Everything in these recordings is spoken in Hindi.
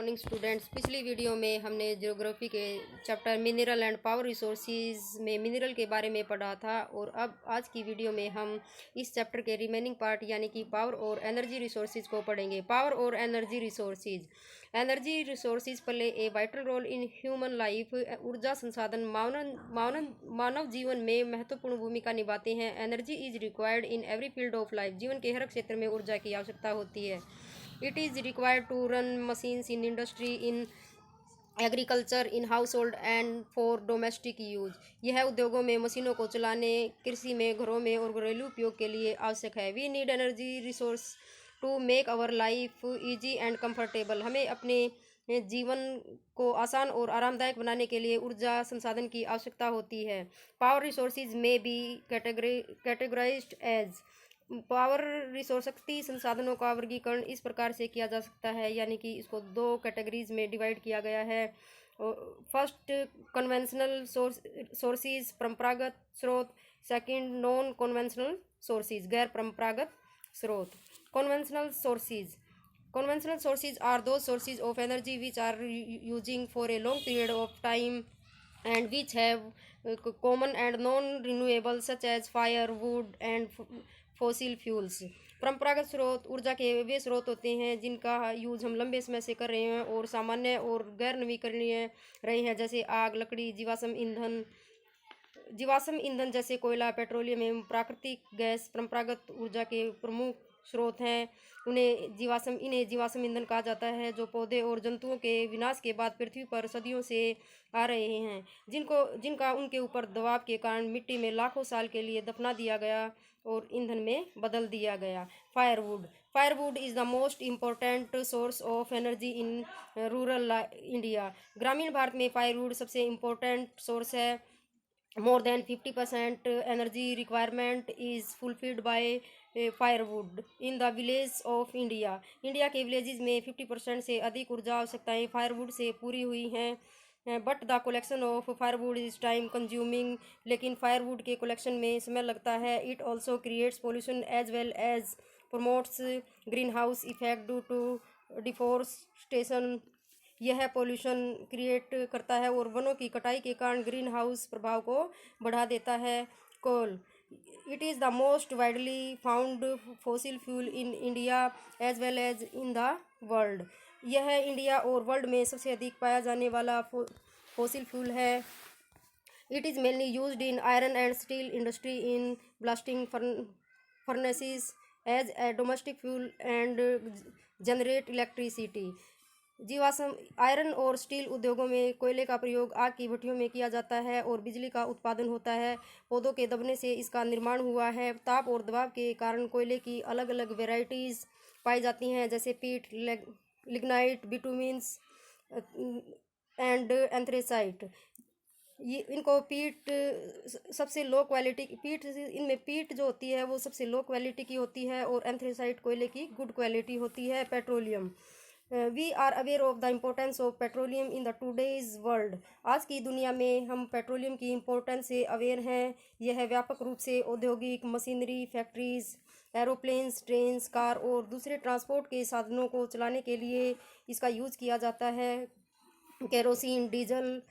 Morning students. पिछली वीडियो में हमने ज्योग्राफी के chapter mineral and power resources में मिनरल के बारे में पढ़ा था और अब आज की वीडियो में हम इस चैप्टर के रिमेनिंग पार्ट यानी कि पावर और एनर्जी रिसोर्सेज को पढ़ेंगे। पावर और energy resources. Energy resources play a vital role in human life. ऊर्जा संसाधन मानव जीवन में महत्वपूर्ण भूमिका निभाते हैं। Energy is required in every field of life. जीवन के हर क्षेत्र में ऊर्जा की आवश्यकता होती है। It is required to run machines in industry, in agriculture, in house hold and for domestic use. यह उद्योगों में मशीनों को चलाने, कृषि में, घरों में और घरेलू उपयोग के लिए आवश्यक है। We need energy resource to make our life easy and comfortable. हमें अपने जीवन को आसान और आरामदायक बनाने के लिए ऊर्जा संसाधन की आवश्यकता होती है। पावर रिसोर्सेज में be categorized as. Power resource शक्ति संसाधनों का वर्गीकरण इस प्रकार से किया जा सकता है, यानी कि इसको दो कैटेगरीज में डिवाइड किया गया है। फर्स्ट, कन्वेंशनल सोर्सेज, परंपरागत स्रोत। सेकंड, नॉन कन्वेंशनल सोर्सेज, गैर परंपरागत स्रोत। Conventional sources are those sources of energy which are using for a long period of time and which have common and non-renewable such as fire, wood and fossil fuels. परंपरागत स्रोत ऊर्जा के वे स्रोत होते हैं जिनका यूज हम लंबे समय से कर रहे हैं और सामान्य और गैर नवीकरणीय रहे हैं, जैसे आग, लकड़ी, जीवाश्म ईंधन जैसे कोयला, पेट्रोलियम एवं प्राकृतिक गैस परंपरागत ऊर्जा के प्रमुख स्रोत हैं। इन्हें जीवाश्म ईंधन कहा जाता है, जो पौधे और जंतुओं के विनाश के बाद पृथ्वी पर सदियों से आ रहे हैं, जिनका उनके ऊपर दबाव के कारण मिट्टी में लाखों साल के लिए दफना दिया गया और ईंधन में बदल दिया गया। Firewood is the most important source of energy in rural India. ग्रामीण भारत में फायरवुड सबसे इम्पोर्टेंट सोर्स है। More than 50% energy requirement is fulfilled by firewood in the villages of India. India के विलेजेस में 50% से अधिक ऊर्जा आवश्यकताएं फायरवुड से पूरी हुई हैं। But the collection of firewood is time consuming. लेकिन फायरवुड के कलेक्शन में समय लगता है। It also creates pollution as well as promotes green house effect due to deforestation. यह पोल्यूशन क्रिएट करता है और वनों की कटाई के कारण ग्रीन हाउस प्रभाव को बढ़ा देता है। Coal, it is the most widely found fossil fuel in India as well as in the world. यह इंडिया और वर्ल्ड में सबसे अधिक पाया जाने वाला फॉसिल फ्यूल है। It is mainly used in iron and steel industry, in blasting furnaces as a domestic fuel and generate electricity. जीवाश्म आयरन और स्टील उद्योगों में कोयले का प्रयोग आग की भट्टियों में किया जाता है और बिजली का उत्पादन होता है। पौधों के दबने से इसका निर्माण हुआ है। ताप और दबाव के कारण कोयले की अलग अलग वेराइटीज़ पाई जाती हैं, जैसे पीट, लिग्नाइट, बिटुमिन्स एंड एंथ्रेसाइट। इनको पीट सबसे लो क्वालिटी इनमें पीट जो होती है वो सबसे लो क्वालिटी की होती है और एंथ्रेसाइट कोयले की गुड क्वालिटी होती है। Petroleum. We are aware of the importance of petroleum in the today's world. आज की दुनिया में हम पेट्रोलियम की इम्पोर्टेंस से अवेयर हैं। यह व्यापक रूप से औद्योगिक machinery, factories, aeroplanes, trains, car और दूसरे ट्रांसपोर्ट के साधनों को चलाने के लिए इसका यूज़ किया जाता है। केरोसिन, डीजल,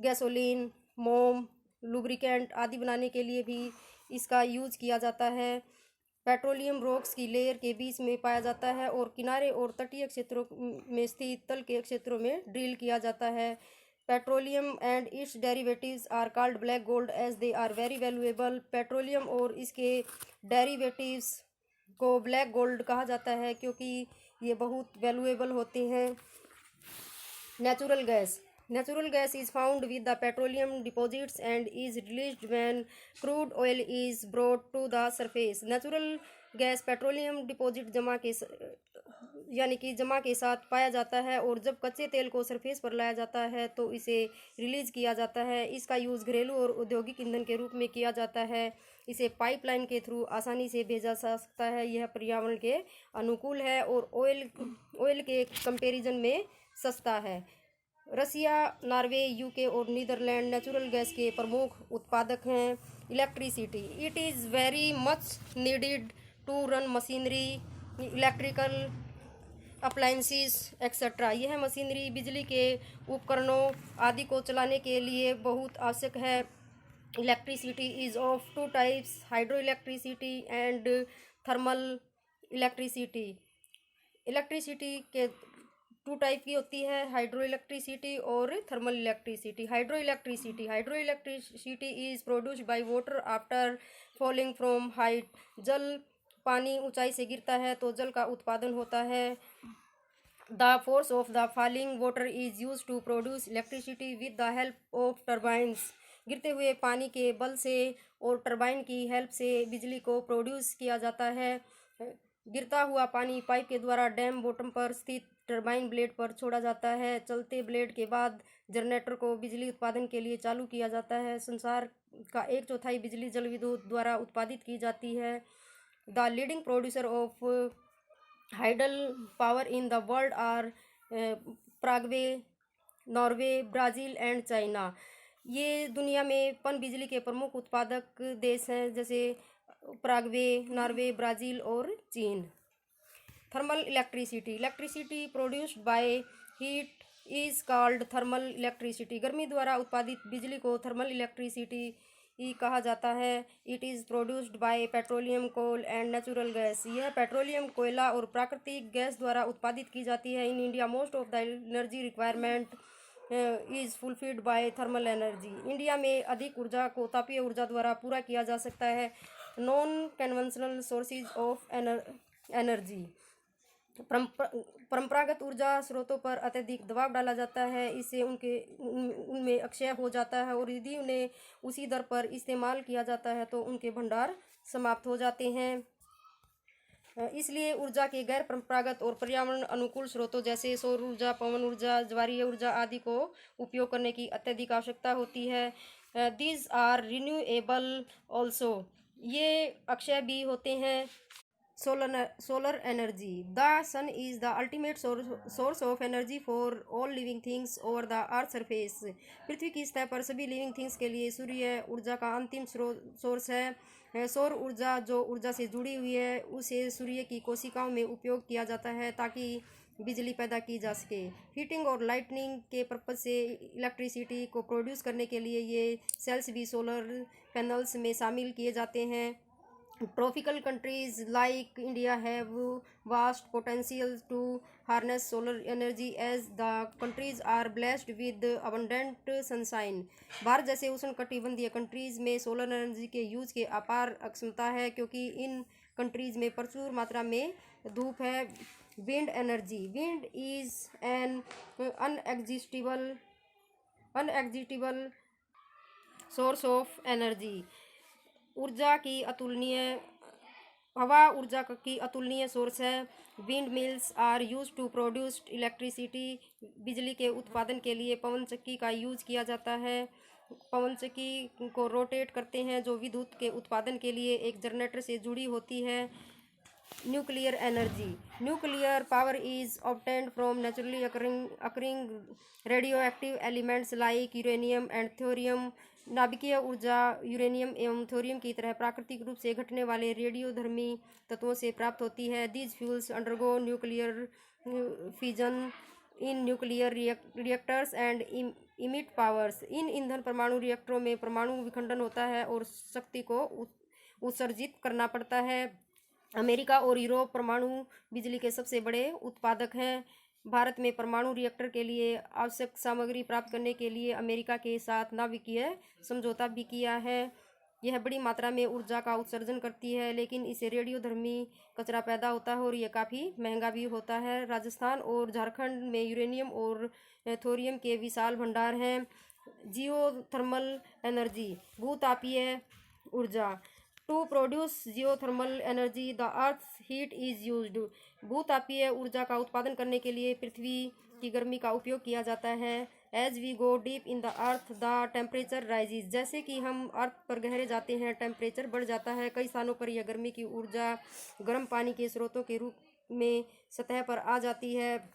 गैसोलीन, मोम, लुब्रिकेंट आदि बनाने के लिए भी इसका यूज़ किया जाता है। पेट्रोलियम रॉक्स की लेयर के बीच में पाया जाता है और किनारे और तटीय क्षेत्रों में स्थित तल के क्षेत्रों में ड्रिल किया जाता है। Petroleum and its derivatives are called black gold as they are very valuable. Petroleum और इसके डेरिवेटिव्स को ब्लैक गोल्ड कहा जाता है क्योंकि ये बहुत वैल्यूएबल होते हैं। Natural gas is found with the petroleum deposits and is released when crude oil is brought to the surface. Natural gas petroleum deposit यानी कि जमा के साथ पाया जाता है और जब कच्चे तेल को सरफेस पर लाया जाता है तो इसे रिलीज किया जाता है। इसका यूज़ घरेलू और औद्योगिक ईंधन के रूप में किया जाता है। इसे पाइपलाइन के थ्रू आसानी से भेजा जा सकता है। यह पर्यावरण के अनुकूल है और ऑयल के कंपैरिजन में सस्ता है। रसिया, नॉर्वे, यूके और नीदरलैंड नेचुरल गैस के प्रमुख उत्पादक हैं। Electricity, it is very much needed to run machinery, electrical appliances etcetera. यह मशीनरी बिजली के उपकरणों आदि को चलाने के लिए बहुत आवश्यक है। Electricity is of two types, hydro electricity and thermal electricity. Electricity के टू टाइप की होती है, हाइड्रो इलेक्ट्रिसिटी और thermal electricity. Hydro electricity is produced by water after falling from height. जल पानी ऊंचाई से गिरता है तो जल का उत्पादन होता है। The force of the falling water is use to produce electricity with the help of turbines. गिरते हुए पानी के बल से और टर्बाइन की हेल्प से बिजली को प्रोड्यूस किया जाता है। गिरता हुआ पानी पाइप के द्वारा डैम बॉटम पर स्थित टरबाइन ब्लेड पर छोड़ा जाता है। चलते ब्लेड के बाद जनरेटर को बिजली उत्पादन के लिए चालू किया जाता है। संसार का 1/4 बिजली जल विद्युत द्वारा उत्पादित की जाती है। The leading producer of hydel power in the world are Paraguay, Norway, Brazil and China. ये दुनिया में पन बिजली के प्रमुख उत्पादक देश हैं, जैसे प्रागवे, नॉर्वे, ब्राज़ील और चीन। Thermal electricity produced by heat is called thermal electricity. गर्मी द्वारा उत्पादित बिजली को थर्मल इलेक्ट्रिसिटी कहा जाता है। It is produced by petroleum, coal and natural gas. यह पेट्रोलियम, कोयला और प्राकृतिक गैस द्वारा उत्पादित की जाती है। In India most of the energy requirement is fulfilled by thermal energy. India में अधिक ऊर्जा को तापीय ऊर्जा द्वारा पूरा किया जा सकता है। Non conventional sources of energy. परंपरागत ऊर्जा स्रोतों पर अत्यधिक दबाव डाला जाता है, इससे उनमें अक्षय हो जाता है और यदि उन्हें उसी दर पर इस्तेमाल किया जाता है तो उनके भंडार समाप्त हो जाते हैं। इसलिए ऊर्जा के गैर परंपरागत और पर्यावरण अनुकूल स्रोतों जैसे सौर ऊर्जा, पवन ऊर्जा, ज्वारीय ऊर्जा आदि को उपयोग करने की अत्यधिक आवश्यकता होती है। These are renewable also. ये अक्षय भी होते हैं। Solar energy. The sun is the ultimate source of energy for all living things over the earth surface. पृथ्वी की सतह पर सभी लिविंग थिंग्स के लिए सूर्य ऊर्जा का अंतिम सोर्स है। सौर ऊर्जा जो ऊर्जा से जुड़ी हुई है, उसे सूर्य की कोशिकाओं में उपयोग किया जाता है ताकि बिजली पैदा की जा सके। हीटिंग और लाइटनिंग के पर्पज से इलेक्ट्रिसिटी को प्रोड्यूस करने के लिए ये सेल्स भी सोलर पैनल्स में शामिल किए जाते हैं। Tropical countries like India have vast potential to harness solar energy as the countries are blessed with abundant sunshine. Bharat जैसे उष्णकटिबंधीय कंट्रीज में सोलर एनर्जी के यूज के अपार क्षमता है क्योंकि इन कंट्रीज में प्रचुर मात्रा में धूप है। Wind energy. Wind is an inexhaustible source of energy. हवा ऊर्जा की अतुलनीय सोर्स है। Wind mills are use to produce electricity. बिजली के उत्पादन के लिए पवन चक्की का यूज किया जाता है। पवन चक्की को रोटेट करते हैं जो विद्युत के उत्पादन के लिए एक जनरेटर से जुड़ी होती है। Nuclear energy. Nuclear power is obtained from naturally occurring radio active elements like uranium and thorium. नाभिकीय ऊर्जा यूरेनियम एवं थोरियम की तरह प्राकृतिक रूप से घटने वाले रेडियोधर्मी तत्वों से प्राप्त होती है। These fuels undergo nuclear fission in nuclear reactors and emit powers. इन ईंधन परमाणु रिएक्टरों में परमाणु विखंडन होता है और शक्ति को उत्सर्जित करना पड़ता है। अमेरिका और यूरोप परमाणु बिजली के सबसे बड़े उत्पादक हैं। भारत में परमाणु रिएक्टर के लिए आवश्यक सामग्री प्राप्त करने के लिए अमेरिका के साथ नाभिकीय समझौता भी किया है। यह बड़ी मात्रा में ऊर्जा का उत्सर्जन करती है, लेकिन इससे रेडियोधर्मी कचरा पैदा होता है और यह काफ़ी महंगा भी होता है। राजस्थान और झारखंड में यूरेनियम और थोरियम के विशाल भंडार हैं। Geothermal energy. भूतापीय ऊर्जा। To produce geothermal energy the earth heat is used. भूतापीय ऊर्जा का उत्पादन करने के लिए पृथ्वी की गर्मी का उपयोग किया जाता है। As we go deep in the earth the temperature rises. जैसे कि हम अर्थ पर गहरे जाते हैं, टेम्परेचर बढ़ जाता है। कई स्थानों पर यह गर्मी की ऊर्जा गर्म पानी के स्रोतों के रूप में सतह पर आ जाती है।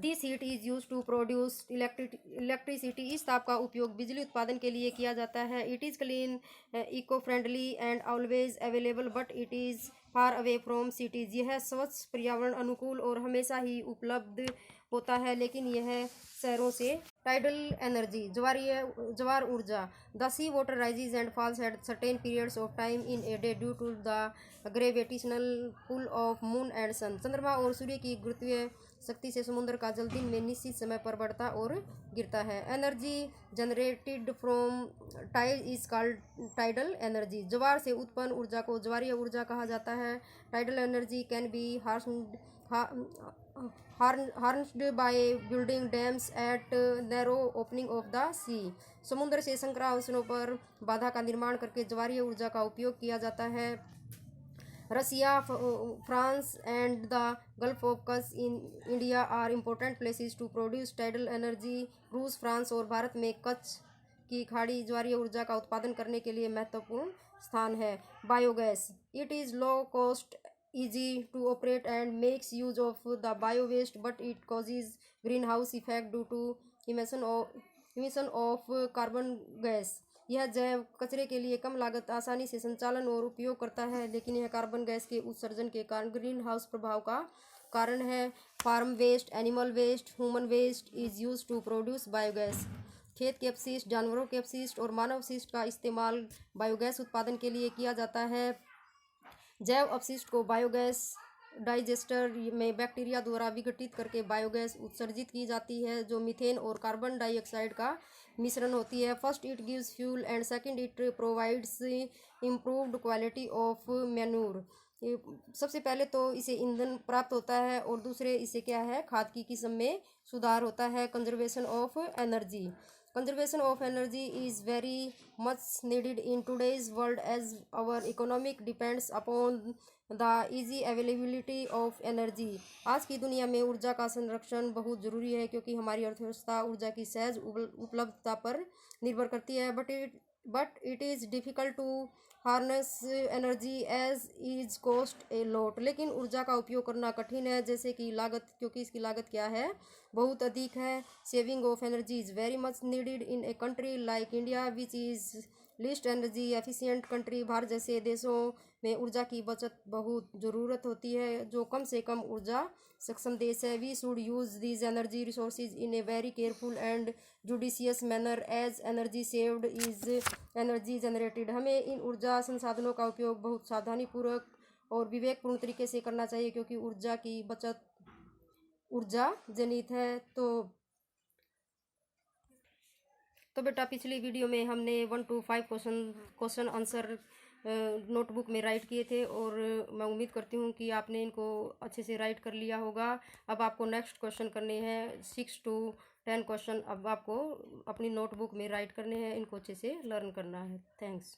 This heat is use to produce electricity. इस ताप का उपयोग बिजली उत्पादन के लिए किया जाता है। It is clean, eco friendly and always available but it is far away from cities. यह स्वच्छ, पर्यावरण अनुकूल और हमेशा ही उपलब्ध होता है, लेकिन यह शहरों से। टाइडल एनर्जी, ज्वार ऊर्जा। The sea water rises and falls at certain periods of time in a day due to the gravitational pull of moon and sun. चंद्रमा और सूर्य की गुरुत्वीय शक्ति से समुद्र का जल दिन में निश्चित समय पर बढ़ता और गिरता है। Energy generated from tide is called tidal energy. ज्वार से उत्पन्न ऊर्जा को ज्वारीय ऊर्जा कहा जाता है। Tidal energy can be harnessed by building dams at narrow opening of the sea। समुद्र से संक्रामणों पर बाधा का निर्माण करके ज्वारीय ऊर्जा का उपयोग किया जाता है। Russia, France and the Gulf of Kutch in India are important places to produce tidal energy. रूस, फ्रांस और भारत में कच्छ की खाड़ी ज्वारीय ऊर्जा का उत्पादन करने के लिए महत्वपूर्ण स्थान है। Biogas, it is low cost, easy to operate and makes use of the bio waste, but it causes greenhouse effect due to emission of carbon gas। यह जैव कचरे के लिए कम लागत, आसानी से संचालन और उपयोग करता है, लेकिन यह कार्बन गैस के उत्सर्जन के कारण ग्रीन हाउस प्रभाव का कारण है। Farm waste, animal waste, human waste is use to produce biogas. खेत के अपशिष्ट, जानवरों के अपशिष्ट और मानव अपशिष्ट का इस्तेमाल बायोगैस उत्पादन के लिए किया जाता है। जैव अपशिष्ट को बायोगैस डाइजेस्टर में बैक्टीरिया द्वारा विघटित करके बायोगैस उत्सर्जित की जाती है, जो मीथेन और कार्बन डाइऑक्साइड का मिश्रण होती है। First it gives fuel and second it provides improved quality of manure. सबसे पहले तो इसे ईंधन प्राप्त होता है और दूसरे इसे क्या है, खाद की किस्म में सुधार होता है। Conservation of energy, conservation of energy is very much needed in today's world as our economic depends upon the easy availability of energy। आज की दुनिया में ऊर्जा का संरक्षण बहुत ज़रूरी है, क्योंकि हमारी अर्थव्यवस्था ऊर्जा की सहज उपलब्धता पर निर्भर करती है। But it is difficult to harness energy as is cost a lot. लेकिन ऊर्जा का उपयोग करना कठिन है, जैसे कि लागत, क्योंकि इसकी लागत क्या है, बहुत अधिक है। Saving of energy is very much needed in a country like India which is list energy efficient country. Bharat जैसे देशों में ऊर्जा की बचत बहुत ज़रूरत होती है, जो कम से कम ऊर्जा सक्षम देश है। We should use these energy resources in a very careful and judicious manner as energy saved is energy generated. हमें इन ऊर्जा संसाधनों का उपयोग बहुत सावधानीपूर्वक और विवेकपूर्ण तरीके से करना चाहिए, क्योंकि ऊर्जा की बचत ऊर्जा जनित है। तो बेटा, पिछली वीडियो में हमने 1 to 5 क्वेश्चन आंसर नोटबुक में राइट किए थे, और मैं उम्मीद करती हूँ कि आपने इनको अच्छे से राइट कर लिया होगा। अब आपको नेक्स्ट क्वेश्चन करने हैं 6 to 10 क्वेश्चन। अब आपको अपनी नोटबुक में राइट करने हैं, इनको अच्छे से लर्न करना है। थैंक्स।